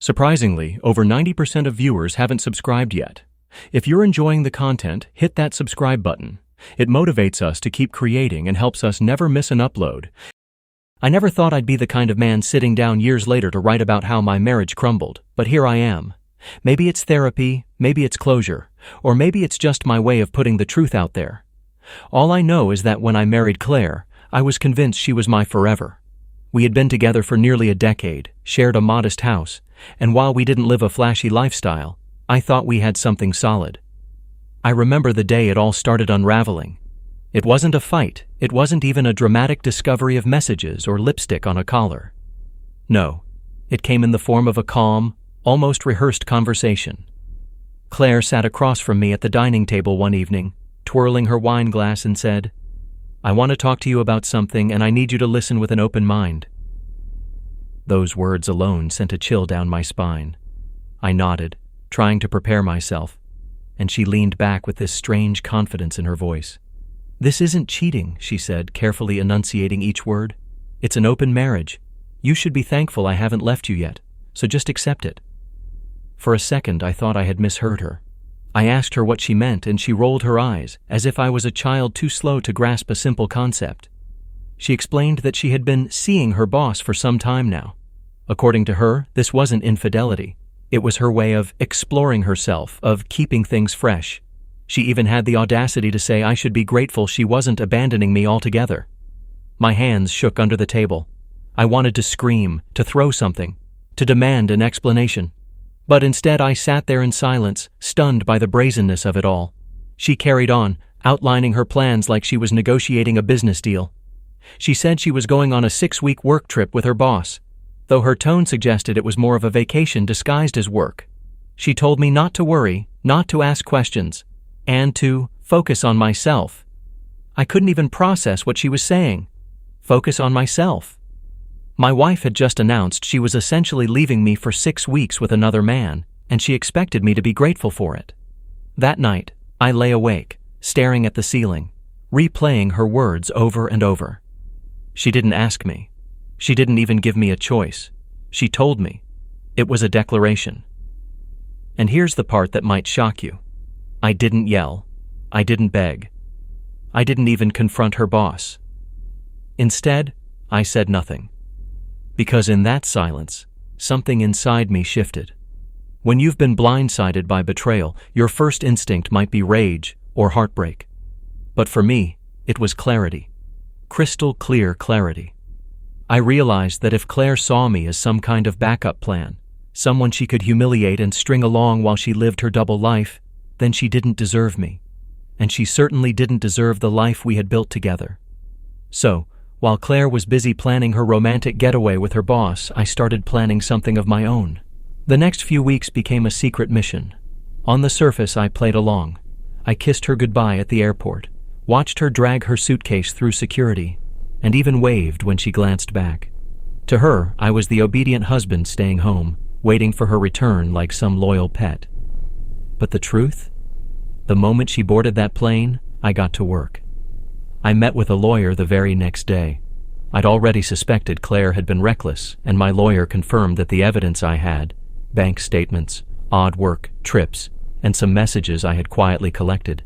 Surprisingly, over 90% of viewers haven't subscribed yet. If you're enjoying the content, hit that subscribe button. It motivates us to keep creating and helps us never miss an upload. I never thought I'd be the kind of man sitting down years later to write about how my marriage crumbled, but here I am. Maybe it's therapy, maybe it's closure, or maybe it's just my way of putting the truth out there. All I know is that when I married Claire, I was convinced she was my forever. We had been together for nearly a decade, shared a modest house, and while we didn't live a flashy lifestyle, I thought we had something solid. I remember the day it all started unraveling. It wasn't a fight, it wasn't even a dramatic discovery of messages or lipstick on a collar. No, it came in the form of a calm, almost rehearsed conversation. Claire sat across from me at the dining table one evening, twirling her wine glass, and said, "I want to talk to you about something, and I need you to listen with an open mind." Those words alone sent a chill down my spine. I nodded, trying to prepare myself, and she leaned back with this strange confidence in her voice. "This isn't cheating," she said, carefully enunciating each word. "It's an open marriage. You should be thankful I haven't left you yet, so just accept it." For a second, I thought I had misheard her. I asked her what she meant, and she rolled her eyes, as if I was a child too slow to grasp a simple concept. She explained that she had been seeing her boss for some time now. According to her, this wasn't infidelity. It was her way of exploring herself, of keeping things fresh. She even had the audacity to say I should be grateful she wasn't abandoning me altogether. My hands shook under the table. I wanted to scream, to throw something, to demand an explanation. But instead I sat there in silence, stunned by the brazenness of it all. She carried on, outlining her plans like she was negotiating a business deal. She said she was going on a 6-week work trip with her boss, though her tone suggested it was more of a vacation disguised as work. She told me not to worry, not to ask questions, and to focus on myself. I couldn't even process what she was saying. Focus on myself. My wife had just announced she was essentially leaving me for 6 weeks with another man, and she expected me to be grateful for it. That night, I lay awake, staring at the ceiling, replaying her words over and over. She didn't ask me. She didn't even give me a choice. She told me. It was a declaration. And here's the part that might shock you. I didn't yell. I didn't beg. I didn't even confront her boss. Instead, I said nothing. Because in that silence, something inside me shifted. When you've been blindsided by betrayal, your first instinct might be rage or heartbreak. But for me, it was clarity. Crystal clear clarity. I realized that if Claire saw me as some kind of backup plan, someone she could humiliate and string along while she lived her double life, then she didn't deserve me. And she certainly didn't deserve the life we had built together. So, while Claire was busy planning her romantic getaway with her boss, I started planning something of my own. The next few weeks became a secret mission. On the surface, I played along. I kissed her goodbye at the airport, watched her drag her suitcase through security, and even waved when she glanced back. To her, I was the obedient husband staying home, waiting for her return like some loyal pet. But the truth? The moment she boarded that plane, I got to work. I met with a lawyer the very next day. I'd already suspected Claire had been reckless, and my lawyer confirmed that the evidence I had, bank statements, odd work, trips, and some messages I had quietly collected,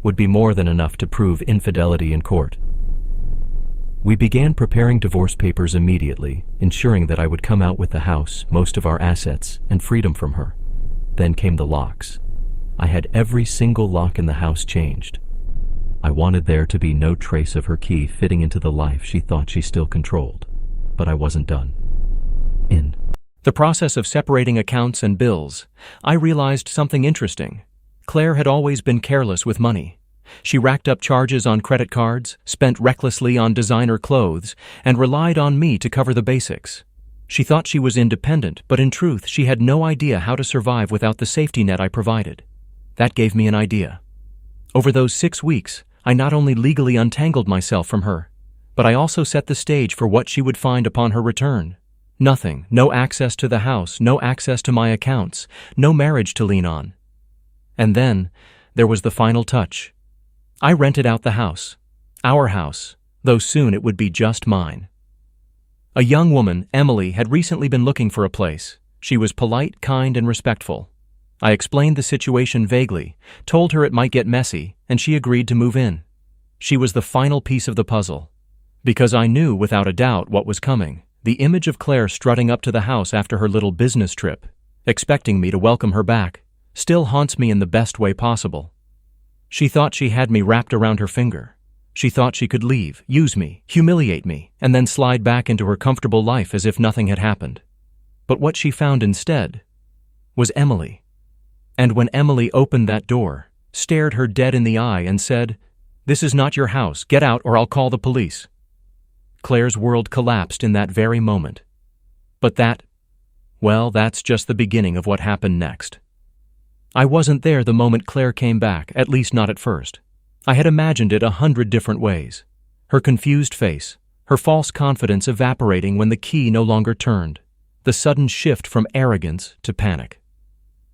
would be more than enough to prove infidelity in court. We began preparing divorce papers immediately, ensuring that I would come out with the house, most of our assets, and freedom from her. Then came the locks. I had every single lock in the house changed. I wanted there to be no trace of her key fitting into the life she thought she still controlled. But I wasn't done. In the process of separating accounts and bills, I realized something interesting. Claire had always been careless with money. She racked up charges on credit cards, spent recklessly on designer clothes, and relied on me to cover the basics. She thought she was independent, but in truth, she had no idea how to survive without the safety net I provided. That gave me an idea. Over those 6 weeks, I not only legally untangled myself from her, but I also set the stage for what she would find upon her return. Nothing, no access to the house, no access to my accounts, no marriage to lean on. And then, there was the final touch. I rented out the house, our house, though soon it would be just mine. A young woman, Emily, had recently been looking for a place. She was polite, kind, and respectful. I explained the situation vaguely, told her it might get messy, and she agreed to move in. She was the final piece of the puzzle. Because I knew without a doubt what was coming, the image of Claire strutting up to the house after her little business trip, expecting me to welcome her back, still haunts me in the best way possible. She thought she had me wrapped around her finger. She thought she could leave, use me, humiliate me, and then slide back into her comfortable life as if nothing had happened. But what she found instead was Emily. And when Emily opened that door, stared her dead in the eye and said, "This is not your house. Get out or I'll call the police." Claire's world collapsed in that very moment. But that's just the beginning of what happened next. I wasn't there the moment Claire came back, at least not at first. I had imagined it 100 different ways. Her confused face, her false confidence evaporating when the key no longer turned, the sudden shift from arrogance to panic.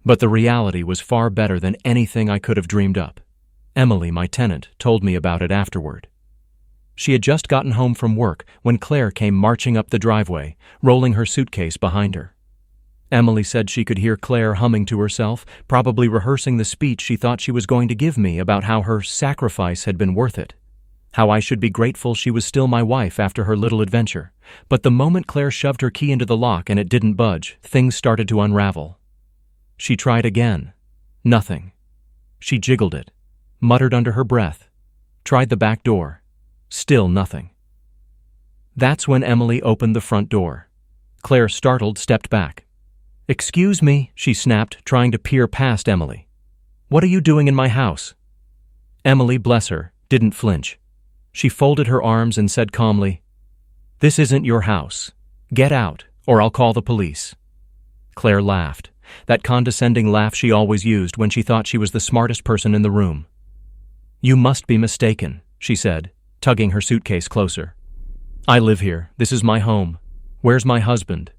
But the reality was far better than anything I could have dreamed up. Emily, my tenant, told me about it afterward. She had just gotten home from work when Claire came marching up the driveway, rolling her suitcase behind her. Emily said she could hear Claire humming to herself, probably rehearsing the speech she thought she was going to give me about how her sacrifice had been worth it, how I should be grateful she was still my wife after her little adventure. But the moment Claire shoved her key into the lock and it didn't budge, things started to unravel. She tried again. Nothing. She jiggled it, muttered under her breath, tried the back door. Still nothing. That's when Emily opened the front door. Claire, startled, stepped back. "Excuse me," she snapped, trying to peer past Emily. "What are you doing in my house?" Emily, bless her, didn't flinch. She folded her arms and said calmly, "This isn't your house. Get out, or I'll call the police." Claire laughed, that condescending laugh she always used when she thought she was the smartest person in the room. "You must be mistaken," she said, tugging her suitcase closer. "I live here. This is my home. Where's my husband?"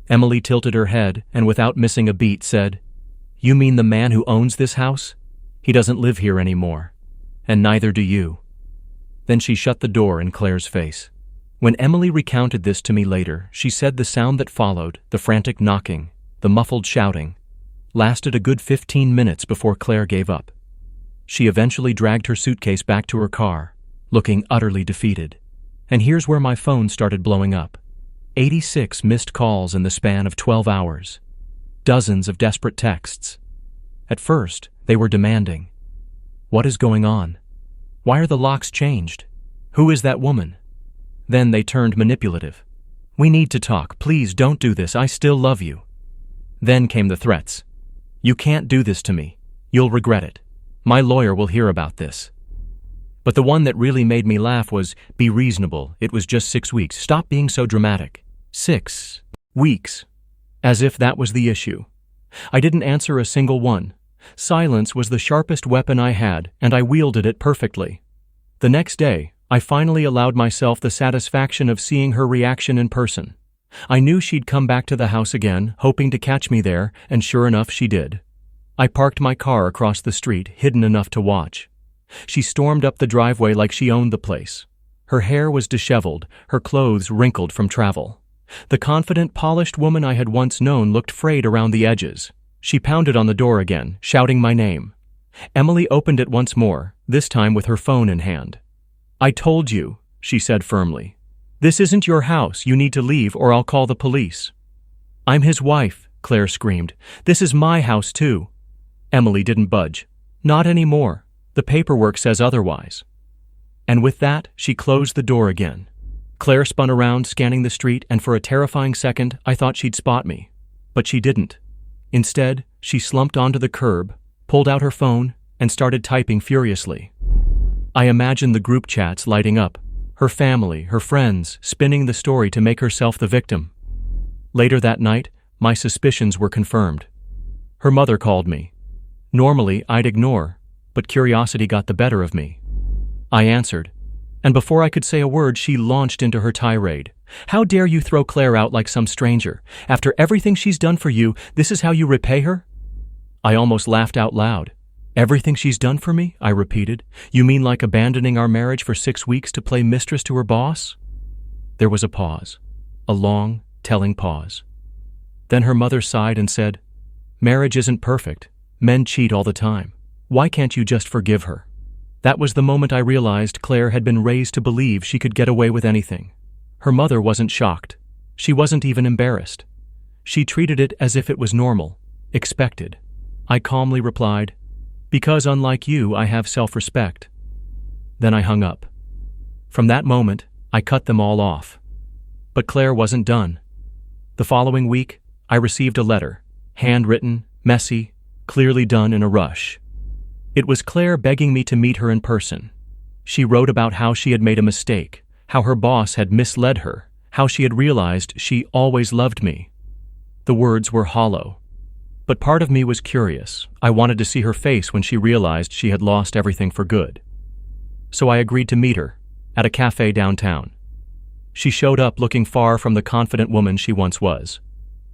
Emily tilted her head and without missing a beat said, "You mean the man who owns this house? He doesn't live here anymore. And neither do you." Then she shut the door in Claire's face. When Emily recounted this to me later, she said the sound that followed, the frantic knocking, the muffled shouting, lasted a good 15 minutes before Claire gave up. She eventually dragged her suitcase back to her car, looking utterly defeated. And here's where my phone started blowing up. 86 missed calls in the span of 12 hours. Dozens of desperate texts. At first, they were demanding. What is going on? Why are the locks changed? Who is that woman? Then they turned manipulative. "We need to talk. Please don't do this. I still love you." Then came the threats. "You can't do this to me. You'll regret it. My lawyer will hear about this." But the one that really made me laugh was, "Be reasonable. It was just 6 weeks. Stop being so dramatic." 6 weeks. As if that was the issue. I didn't answer a single one. Silence was the sharpest weapon I had, and I wielded it perfectly. The next day, I finally allowed myself the satisfaction of seeing her reaction in person. I knew she'd come back to the house again, hoping to catch me there, and sure enough, she did. I parked my car across the street, hidden enough to watch. She stormed up the driveway like she owned the place. Her hair was disheveled, her clothes wrinkled from travel. The confident, polished woman I had once known looked frayed around the edges. She pounded on the door again, shouting my name. Emily opened it once more, this time with her phone in hand. "I told you," she said firmly. "This isn't your house. You need to leave or I'll call the police." "I'm his wife," Claire screamed. "This is my house too." Emily didn't budge. "Not anymore. The paperwork says otherwise." And with that, she closed the door again. Claire spun around, scanning the street, and for a terrifying second, I thought she'd spot me. But she didn't. Instead, she slumped onto the curb, pulled out her phone, and started typing furiously. I imagined the group chats lighting up, her family, her friends, spinning the story to make herself the victim. Later that night, my suspicions were confirmed. Her mother called me. Normally, I'd ignore, but curiosity got the better of me. I answered, and before I could say a word, she launched into her tirade. "How dare you throw Claire out like some stranger? After everything she's done for you, this is how you repay her?" I almost laughed out loud. "Everything she's done for me?" I repeated. "You mean like abandoning our marriage for 6 weeks to play mistress to her boss?" There was a pause. A long, telling pause. Then her mother sighed and said, "Marriage isn't perfect. Men cheat all the time. Why can't you just forgive her?" That was the moment I realized Claire had been raised to believe she could get away with anything. Her mother wasn't shocked. She wasn't even embarrassed. She treated it as if it was normal, expected. I calmly replied, "Because unlike you, I have self-respect." Then I hung up. From that moment, I cut them all off. But Claire wasn't done. The following week, I received a letter, handwritten, messy, clearly done in a rush. It was Claire begging me to meet her in person. She wrote about how she had made a mistake, how her boss had misled her, how she had realized she always loved me. The words were hollow. But part of me was curious. I wanted to see her face when she realized she had lost everything for good. So I agreed to meet her at a cafe downtown. She showed up looking far from the confident woman she once was.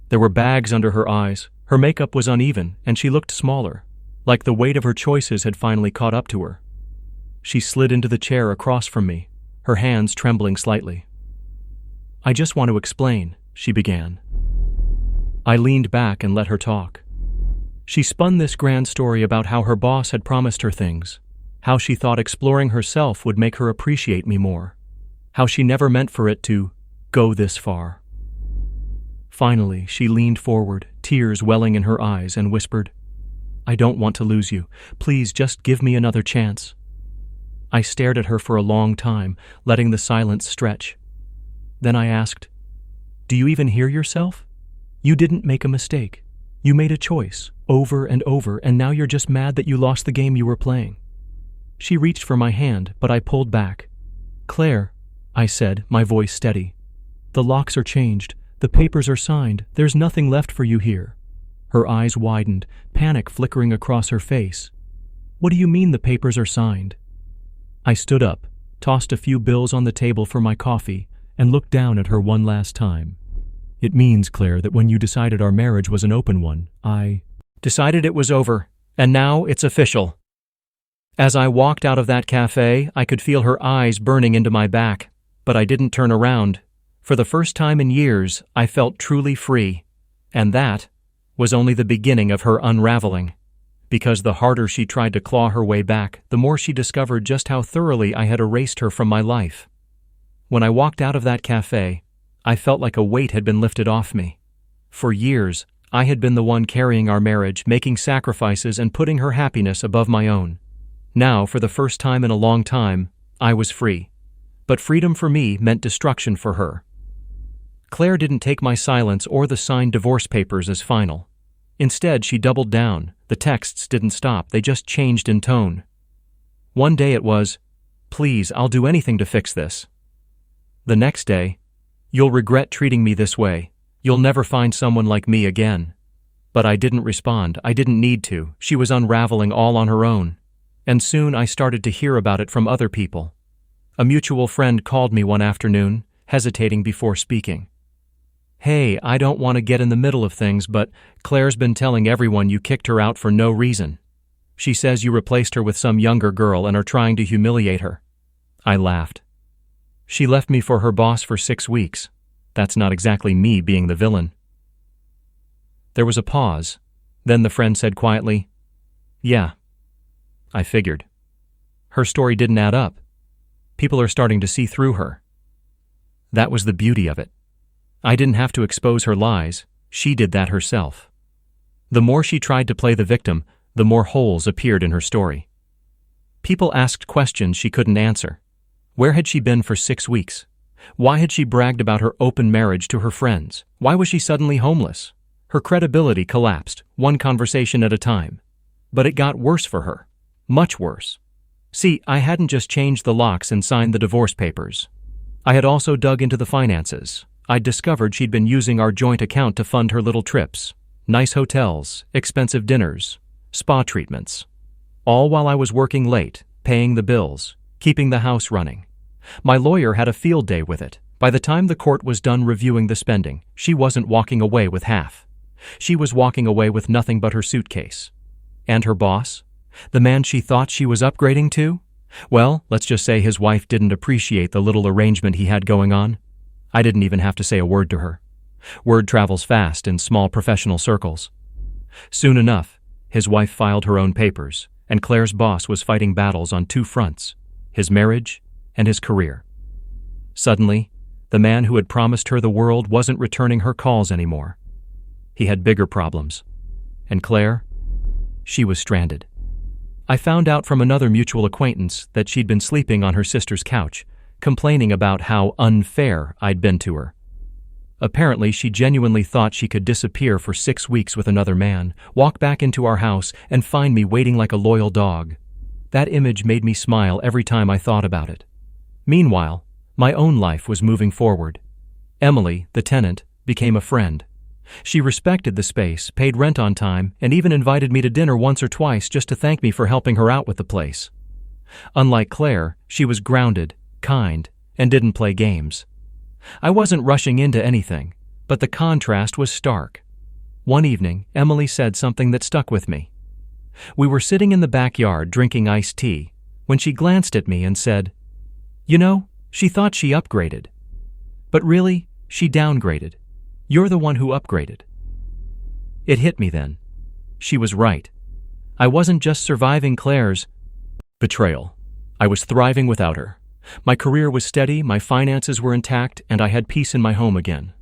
There were bags under her eyes, her makeup was uneven, and she looked smaller, like the weight of her choices had finally caught up to her. She slid into the chair across from me, her hands trembling slightly. "I just want to explain," she began. I leaned back and let her talk. She spun this grand story about how her boss had promised her things, how she thought exploring herself would make her appreciate me more, how she never meant for it to go this far. Finally, she leaned forward, tears welling in her eyes, and whispered, "I don't want to lose you. Please just give me another chance." I stared at her for a long time, letting the silence stretch. Then I asked, "Do you even hear yourself? You didn't make a mistake. You made a choice, over and over, and now you're just mad that you lost the game you were playing." She reached for my hand, but I pulled back. "Claire," I said, my voice steady, "the locks are changed. The papers are signed. There's nothing left for you here." Her eyes widened, panic flickering across her face. "What do you mean the papers are signed?" I stood up, tossed a few bills on the table for my coffee, and looked down at her one last time. "It means, Claire, that when you decided our marriage was an open one, I decided it was over, and now it's official." As I walked out of that cafe, I could feel her eyes burning into my back, but I didn't turn around. For the first time in years, I felt truly free, and that was only the beginning of her unraveling. Because the harder she tried to claw her way back, the more she discovered just how thoroughly I had erased her from my life. When I walked out of that cafe, I felt like a weight had been lifted off me. For years, I had been the one carrying our marriage, making sacrifices and putting her happiness above my own. Now, for the first time in a long time, I was free. But freedom for me meant destruction for her. Claire didn't take my silence or the signed divorce papers as final. Instead, she doubled down. The texts didn't stop, they just changed in tone. One day it was, "Please, I'll do anything to fix this." The next day, "You'll regret treating me this way. You'll never find someone like me again." But I didn't respond. I didn't need to. She was unraveling all on her own. And soon I started to hear about it from other people. A mutual friend called me one afternoon, hesitating before speaking. "Hey, I don't want to get in the middle of things, but Claire's been telling everyone you kicked her out for no reason. She says you replaced her with some younger girl and are trying to humiliate her." I laughed. "She left me for her boss for 6 weeks. That's not exactly me being the villain." There was a pause. Then the friend said quietly, "Yeah." I figured. Her story didn't add up. People are starting to see through her. That was the beauty of it. I didn't have to expose her lies. She did that herself. The more she tried to play the victim, the more holes appeared in her story. People asked questions she couldn't answer. Where had she been for 6 weeks? Why had she bragged about her open marriage to her friends? Why was she suddenly homeless? Her credibility collapsed, one conversation at a time. But it got worse for her. Much worse. See, I hadn't just changed the locks and signed the divorce papers. I had also dug into the finances. I'd discovered she'd been using our joint account to fund her little trips, nice hotels, expensive dinners, spa treatments. All while I was working late, paying the bills, keeping the house running. My lawyer had a field day with it. By the time the court was done reviewing the spending, she wasn't walking away with half. She was walking away with nothing but her suitcase. And her boss? The man she thought she was upgrading to? Well, let's just say his wife didn't appreciate the little arrangement he had going on. I didn't even have to say a word to her. Word travels fast in small professional circles. Soon enough, his wife filed her own papers, and Claire's boss was fighting battles on two fronts: his marriage and his career. Suddenly, the man who had promised her the world wasn't returning her calls anymore. He had bigger problems. And Claire? She was stranded. I found out from another mutual acquaintance that she'd been sleeping on her sister's couch, complaining about how unfair I'd been to her. Apparently, she genuinely thought she could disappear for 6 weeks with another man, walk back into our house, and find me waiting like a loyal dog. That image made me smile every time I thought about it. Meanwhile, my own life was moving forward. Emily, the tenant, became a friend. She respected the space, paid rent on time, and even invited me to dinner once or twice just to thank me for helping her out with the place. Unlike Claire, she was grounded, kind, and didn't play games. I wasn't rushing into anything, but the contrast was stark. One evening, Emily said something that stuck with me. We were sitting in the backyard drinking iced tea when she glanced at me and said, "You know, she thought she upgraded. But really, she downgraded. You're the one who upgraded." It hit me then. She was right. I wasn't just surviving Claire's betrayal. I was thriving without her. My career was steady, my finances were intact, and I had peace in my home again.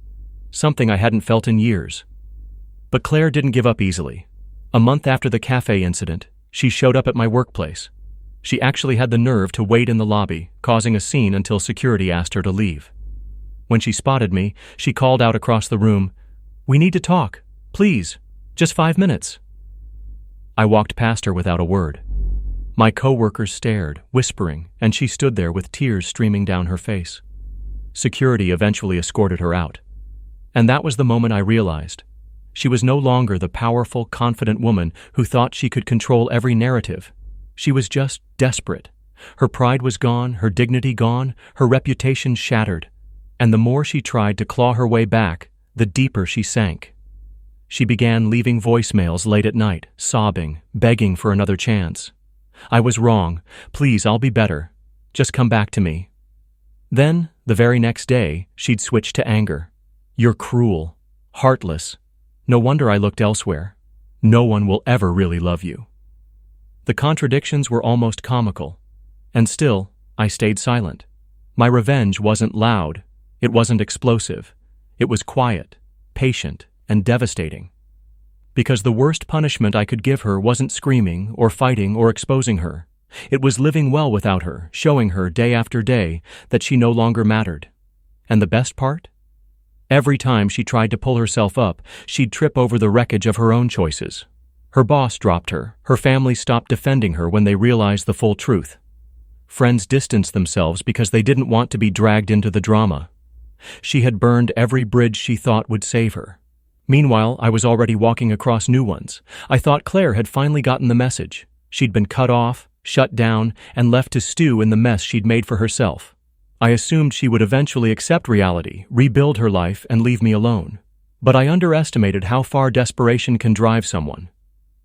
Something I hadn't felt in years. But Claire didn't give up easily. A month after the cafe incident, she showed up at my workplace. She actually had the nerve to wait in the lobby, causing a scene until security asked her to leave. When she spotted me, she called out across the room, "We need to talk. Please. Just 5 minutes." I walked past her without a word. My coworkers stared, whispering, and she stood there with tears streaming down her face. Security eventually escorted her out. And that was the moment I realized. She was no longer the powerful, confident woman who thought she could control every narrative. She was just desperate. Her pride was gone, her dignity gone, her reputation shattered. And the more she tried to claw her way back, the deeper she sank. She began leaving voicemails late at night, sobbing, begging for another chance. "I was wrong. Please, I'll be better. Just come back to me." Then, the very next day, she'd switch to anger. "You're cruel, heartless. No wonder I looked elsewhere. No one will ever really love you." The contradictions were almost comical. And still, I stayed silent. My revenge wasn't loud. It wasn't explosive. It was quiet, patient, and devastating. Because the worst punishment I could give her wasn't screaming or fighting or exposing her. It was living well without her, showing her day after day that she no longer mattered. And the best part? Every time she tried to pull herself up, she'd trip over the wreckage of her own choices. Her boss dropped her. Her family stopped defending her when they realized the full truth. Friends distanced themselves because they didn't want to be dragged into the drama. She had burned every bridge she thought would save her. Meanwhile, I was already walking across new ones. I thought Claire had finally gotten the message. She'd been cut off, shut down, and left to stew in the mess she'd made for herself. I assumed she would eventually accept reality, rebuild her life, and leave me alone. But I underestimated how far desperation can drive someone.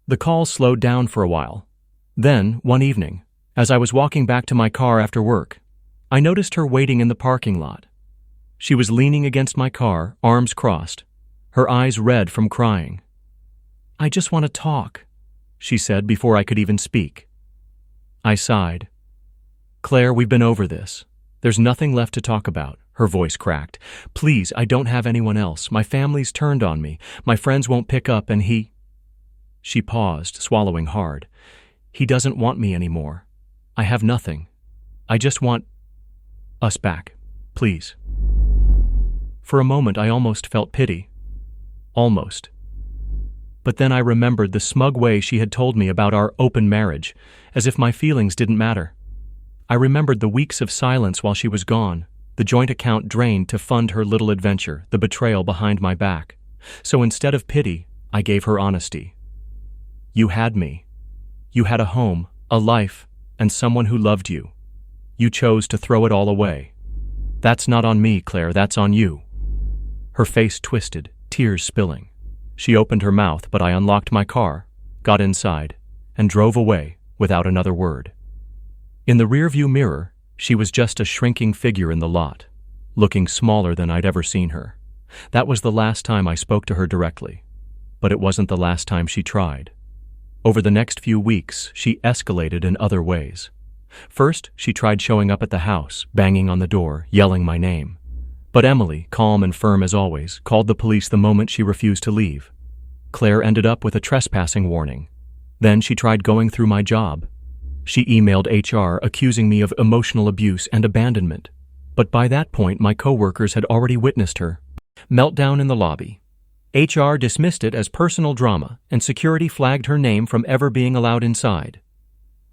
The calls slowed down for a while. Then, one evening, as I was walking back to my car after work, I noticed her waiting in the parking lot. She was leaning against my car, arms crossed, her eyes red from crying. "I just want to talk," she said before I could even speak. I sighed. "Claire, we've been over this. There's nothing left to talk about," her voice cracked. "Please, I don't have anyone else. My family's turned on me. My friends won't pick up and he—" She paused, swallowing hard. "He doesn't want me anymore. I have nothing. I just want us back. Please." For a moment, I almost felt pity. Almost. But then I remembered the smug way she had told me about our open marriage, as if my feelings didn't matter. I remembered the weeks of silence while she was gone, the joint account drained to fund her little adventure, the betrayal behind my back. So instead of pity, I gave her honesty. "You had me. You had a home, a life, and someone who loved you. You chose to throw it all away. That's not on me, Claire, that's on you." Her face twisted, tears spilling. She opened her mouth, but I unlocked my car, got inside, and drove away without another word. In the rearview mirror, she was just a shrinking figure in the lot, looking smaller than I'd ever seen her. That was the last time I spoke to her directly. But it wasn't the last time she tried. Over the next few weeks, she escalated in other ways. First, she tried showing up at the house, banging on the door, yelling my name. But Emily, calm and firm as always, called the police the moment she refused to leave. Claire ended up with a trespassing warning. Then she tried going through my job. She emailed HR accusing me of emotional abuse and abandonment. But by that point, my coworkers had already witnessed her meltdown in the lobby. HR dismissed it as personal drama, and security flagged her name from ever being allowed inside.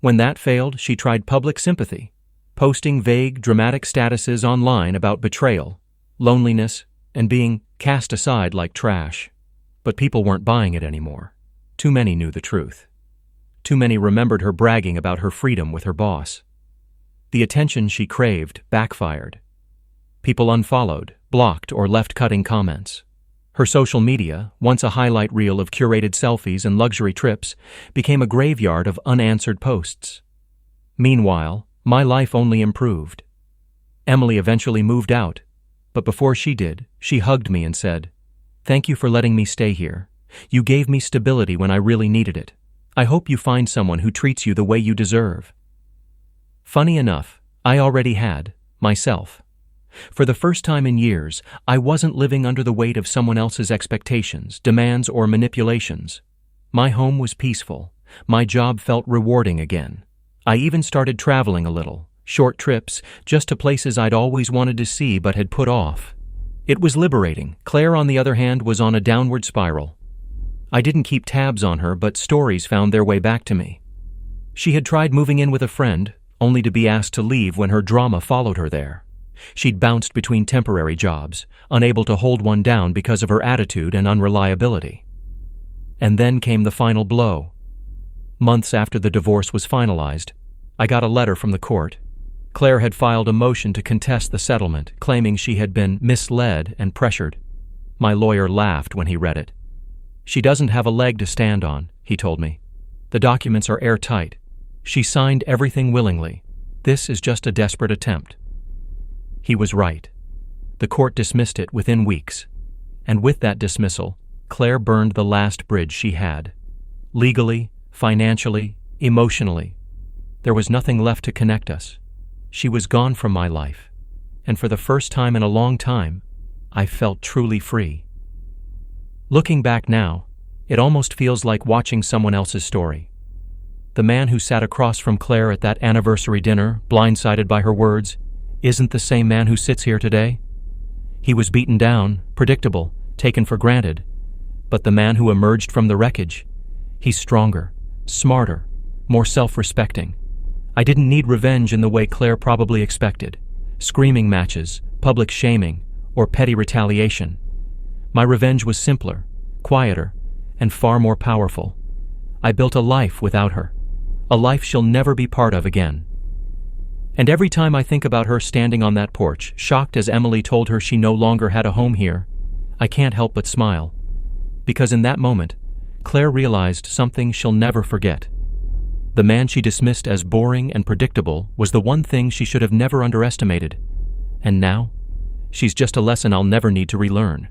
When that failed, she tried public sympathy, posting vague, dramatic statuses online about betrayal, loneliness, and being cast aside like trash. But people weren't buying it anymore. Too many knew the truth. Too many remembered her bragging about her freedom with her boss. The attention she craved backfired. People unfollowed, blocked, or left cutting comments. Her social media, once a highlight reel of curated selfies and luxury trips, became a graveyard of unanswered posts. Meanwhile, my life only improved. Emily eventually moved out, but before she did, she hugged me and said, "Thank you for letting me stay here. You gave me stability when I really needed it. I hope you find someone who treats you the way you deserve." Funny enough, I already had, myself. For the first time in years, I wasn't living under the weight of someone else's expectations, demands, or manipulations. My home was peaceful. My job felt rewarding again. I even started traveling a little, short trips, just to places I'd always wanted to see but had put off. It was liberating. Claire, on the other hand, was on a downward spiral. I didn't keep tabs on her, but stories found their way back to me. She had tried moving in with a friend, only to be asked to leave when her drama followed her there. She'd bounced between temporary jobs, unable to hold one down because of her attitude and unreliability. And then came the final blow. Months after the divorce was finalized, I got a letter from the court. Claire had filed a motion to contest the settlement, claiming she had been misled and pressured. My lawyer laughed when he read it. "She doesn't have a leg to stand on," he told me. "The documents are airtight. She signed everything willingly. This is just a desperate attempt." He was right. The court dismissed it within weeks. And with that dismissal, Claire burned the last bridge she had. Legally, financially, emotionally. There was nothing left to connect us. She was gone from my life. And for the first time in a long time, I felt truly free. Looking back now, it almost feels like watching someone else's story. The man who sat across from Claire at that anniversary dinner, blindsided by her words, isn't the same man who sits here today. He was beaten down, predictable, taken for granted. But the man who emerged from the wreckage, he's stronger, smarter, more self-respecting. I didn't need revenge in the way Claire probably expected. Screaming matches, public shaming, or petty retaliation. My revenge was simpler, quieter, and far more powerful. I built a life without her. A life she'll never be part of again. And every time I think about her standing on that porch, shocked as Emily told her she no longer had a home here, I can't help but smile. Because in that moment, Claire realized something she'll never forget. The man she dismissed as boring and predictable was the one thing she should have never underestimated. And now, she's just a lesson I'll never need to relearn.